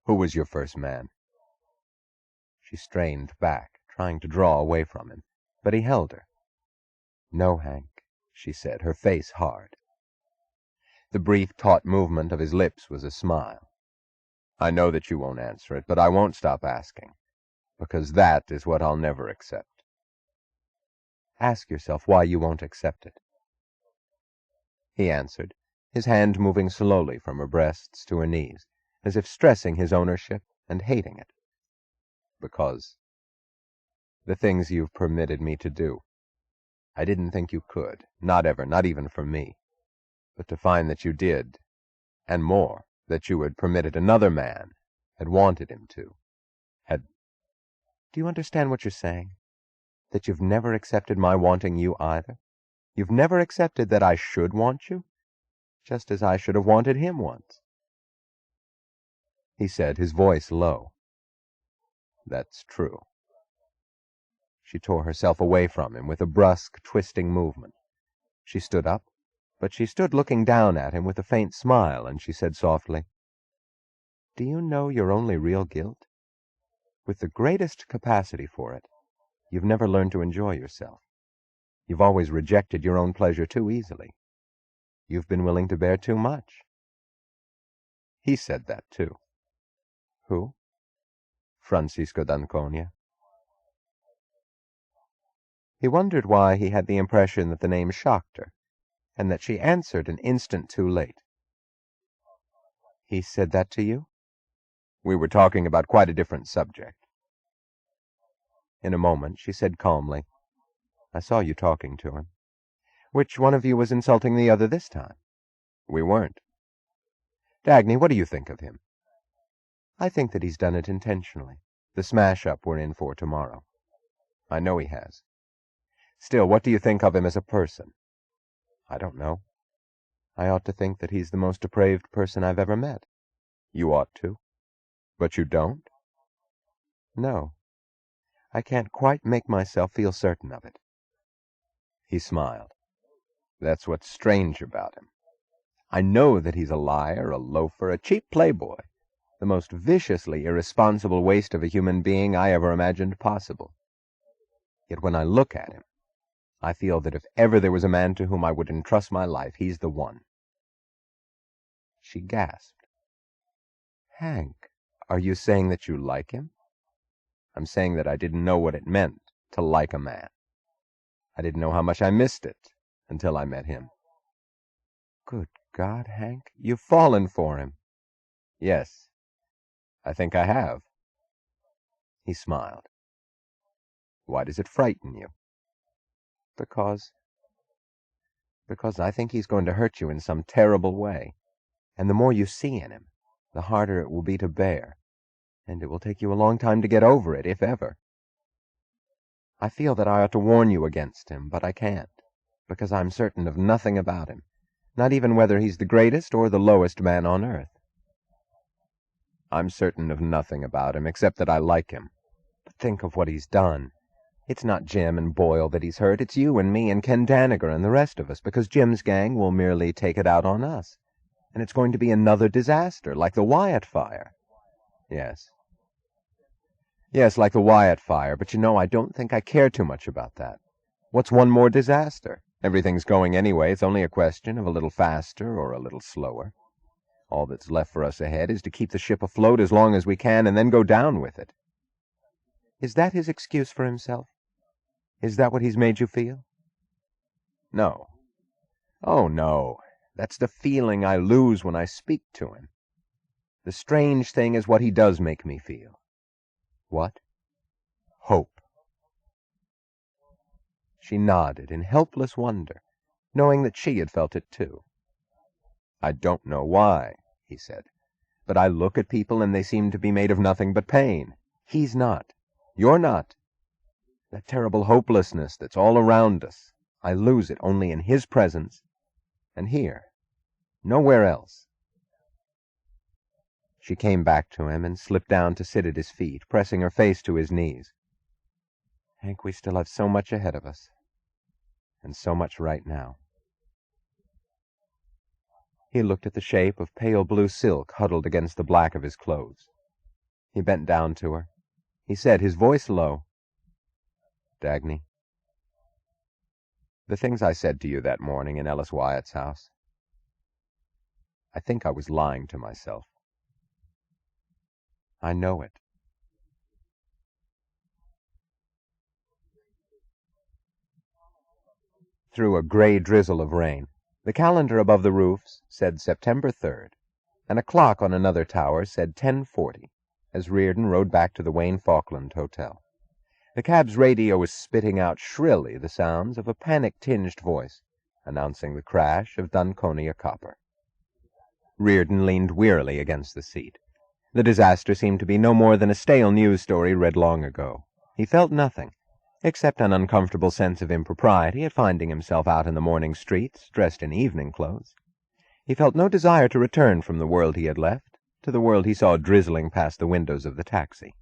Who was your first man?" She strained back, trying to draw away from him, but he held her. "No, Hank," she said, her face hard. The brief, taut movement of his lips was a smile. "I know that you won't answer it, but I won't stop asking, because that is what I'll never accept." "Ask yourself why you won't accept it." He answered, his hand moving slowly from her breasts to her knees, as if stressing his ownership and hating it. "Because the things you've permitted me to do. I didn't think you could, not ever, not even for me. But to find that you did, and more, that you had permitted another man, had wanted him to, had—" "Do you understand what you're saying? That you've never accepted my wanting you either? You've never accepted that I should want you, just as I should have wanted him once?" He said, his voice low, "That's true." She tore herself away from him with a brusque, twisting movement. She stood up, but she stood looking down at him with a faint smile, and she said softly, "Do you know your only real guilt? With the greatest capacity for it, you've never learned to enjoy yourself. You've always rejected your own pleasure too easily. You've been willing to bear too much." He said that, too. Who? Francisco d'Anconia. He wondered why he had the impression that the name shocked her, and that she answered an instant too late. "He said that to you?" "We were talking about quite a different subject." In a moment she said calmly, "I saw you talking to him. Which one of you was insulting the other this time?" "We weren't." "Dagny, what do you think of him?" "I think that he's done it intentionally. The smash-up we're in for tomorrow." "I know he has." "Still, what do you think of him as a person?" "I don't know. I ought to think that he's the most depraved person I've ever met." "You ought to. But you don't?" "No. I can't quite make myself feel certain of it." He smiled. "That's what's strange about him. I know that he's a liar, a loafer, a cheap playboy, the most viciously irresponsible waste of a human being I ever imagined possible. Yet when I look at him, I feel that if ever there was a man to whom I would entrust my life, he's the one." She gasped. "Hank, are you saying that you like him?" "I'm saying that I didn't know what it meant to like a man. I didn't know how much I missed it until I met him." "Good God, Hank, you've fallen for him." "Yes, I think I have." He smiled. "Why does it frighten you?" Because I think he's going to hurt you in some terrible way. And the more you see in him, the harder it will be to bear. And it will take you a long time to get over it, if ever. I feel that I ought to warn you against him, but I can't, because I'm certain of nothing about him, not even whether he's the greatest or the lowest man on earth." "I'm certain of nothing about him, except that I like him." "But think of what he's done. It's not Jim and Boyle that he's hurt. It's you and me and Ken Daniger and the rest of us, because Jim's gang will merely take it out on us. And it's going to be another disaster, like the Wyatt fire." Yes, like the Wyatt fire, but you know, I don't think I care too much about that. What's one more disaster? Everything's going anyway. It's only a question of a little faster or a little slower. All that's left for us ahead is to keep the ship afloat as long as we can and then go down with it." "Is that his excuse for himself? Is that what he's made you feel?" "No. Oh, no. That's the feeling I lose when I speak to him. The strange thing is what he does make me feel." "What?" "Hope." She nodded in helpless wonder, knowing that she had felt it too. "I don't know why," he said, "but I look at people and they seem to be made of nothing but pain. He's not. You're not. That terrible hopelessness that's all around us, I lose it only in his presence and here. Nowhere else." She came back to him and slipped down to sit at his feet, pressing her face to his knees. "Hank, we still have so much ahead of us, and so much right now." He looked at the shape of pale blue silk huddled against the black of his clothes. He bent down to her. He said, his voice low, "Dagny, the things I said to you that morning in Ellis Wyatt's house, I think I was lying to myself. I know it." Through a gray drizzle of rain, the calendar above the roofs said September 3rd, and a clock on another tower said 10:40, as Reardon rode back to the Wayne Falkland Hotel. The cab's radio was spitting out shrilly the sounds of a panic-tinged voice, announcing the crash of Dunconia Copper. Reardon leaned wearily against the seat. The disaster seemed to be no more than a stale news story read long ago. He felt nothing, except an uncomfortable sense of impropriety at finding himself out in the morning streets, dressed in evening clothes. He felt no desire to return from the world he had left to the world he saw drizzling past the windows of the taxi.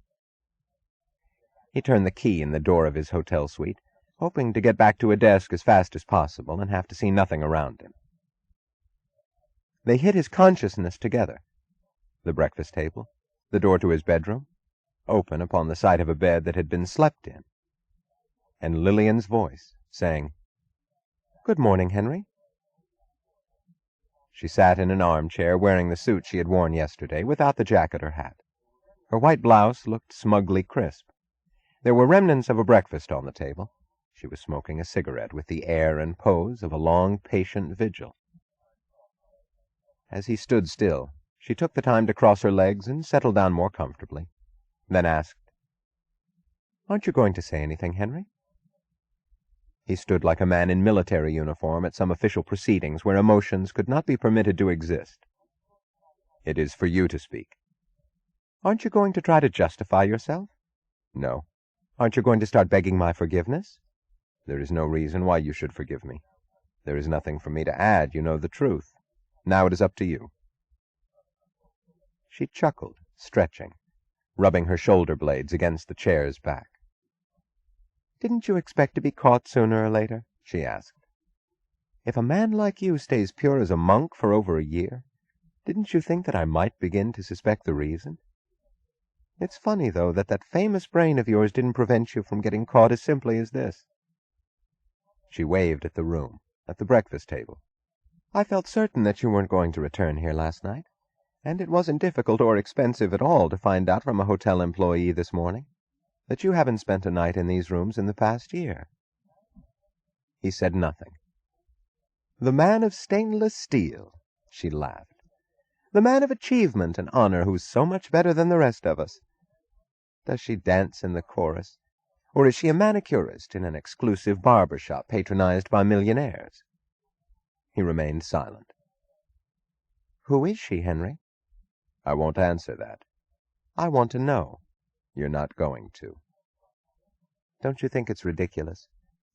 He turned the key in the door of his hotel suite, hoping to get back to a desk as fast as possible and have to see nothing around him. They hit his consciousness together. The breakfast table, the door to his bedroom, open upon the side of a bed that had been slept in, and Lillian's voice saying, "Good morning, Henry." She sat in an armchair wearing the suit she had worn yesterday, without the jacket or hat. Her white blouse looked smugly crisp. There were remnants of a breakfast on the table. She was smoking a cigarette with the air and pose of a long, patient vigil. As he stood still, she took the time to cross her legs and settle down more comfortably, then asked, "Aren't you going to say anything, Henry?" He stood like a man in military uniform at some official proceedings where emotions could not be permitted to exist. "It is for you to speak." "Aren't you going to try to justify yourself?" "No." "Aren't you going to start begging my forgiveness?" "There is no reason why you should forgive me. There is nothing for me to add. You know the truth. Now it is up to you." She chuckled, stretching, rubbing her shoulder blades against the chair's back. "Didn't you expect to be caught sooner or later?" she asked. "If a man like you stays pure as a monk for over a year, didn't you think that I might begin to suspect the reason? It's funny, though, that famous brain of yours didn't prevent you from getting caught as simply as this." She waved at the room, at the breakfast table. "I felt certain that you weren't going to return here last night, and it wasn't difficult or expensive at all to find out from a hotel employee this morning that you haven't spent a night in these rooms in the past year." He said nothing. "The man of stainless steel," she laughed. "The man of achievement and honor who's so much better than the rest of us. Does she dance in the chorus? Or is she a manicurist in an exclusive barber shop patronized by millionaires?" He remained silent. "Who is she, Henry?" "I won't answer that." "I want to know." "You're not going to." "Don't you think it's ridiculous?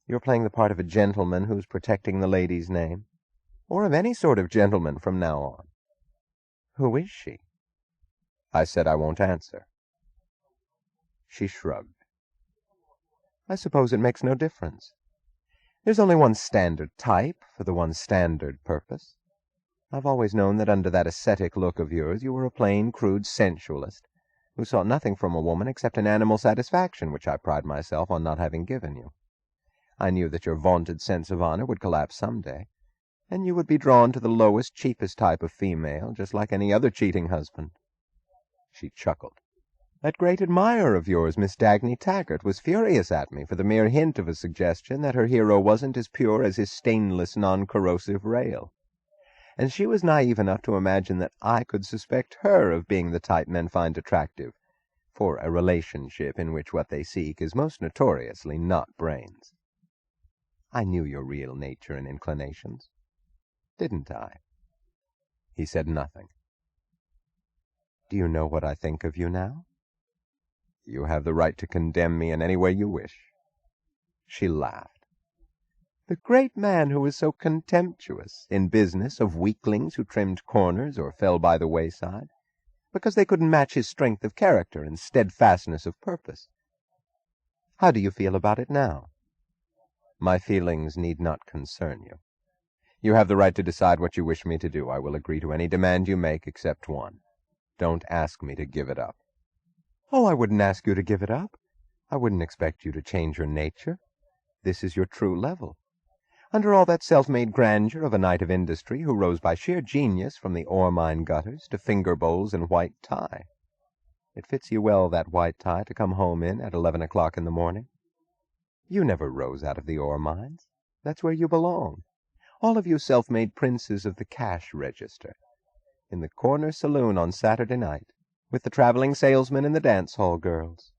You're playing the part of a gentleman who's protecting the lady's name, or of any sort of gentleman from now on. Who is she?" "I said I won't answer." She shrugged. "I suppose it makes no difference. There's only one standard type for the one standard purpose. I've always known that under that ascetic look of yours you were a plain, crude sensualist who sought nothing from a woman except an animal satisfaction which I pride myself on not having given you. I knew that your vaunted sense of honor would collapse some day, and you would be drawn to the lowest, cheapest type of female, just like any other cheating husband." She chuckled. "That great admirer of yours, Miss Dagny Taggart, was furious at me for the mere hint of a suggestion that her hero wasn't as pure as his stainless, non-corrosive rail. And she was naive enough to imagine that I could suspect her of being the type men find attractive for a relationship in which what they seek is most notoriously not brains. I knew your real nature and inclinations. Didn't I?" He said nothing. "Do you know what I think of you now?" "You have the right to condemn me in any way you wish." She laughed. "The great man who was so contemptuous, in business, of weaklings who trimmed corners or fell by the wayside, because they couldn't match his strength of character and steadfastness of purpose. How do you feel about it now?" "My feelings need not concern you. You have the right to decide what you wish me to do. I will agree to any demand you make except one. Don't ask me to give it up." Oh, I wouldn't ask you to give it up. I wouldn't expect you to change your nature. This is your true level. Under all that self-made grandeur of a knight of industry who rose by sheer genius from the ore-mine gutters to finger bowls and white tie. It fits you well, that white tie, to come home in at 11 o'clock in the morning. You never rose out of the ore mines. That's where you belong. All of you self-made princes of the cash register. In the corner saloon on Saturday night, with the traveling salesmen and the dance-hall girls.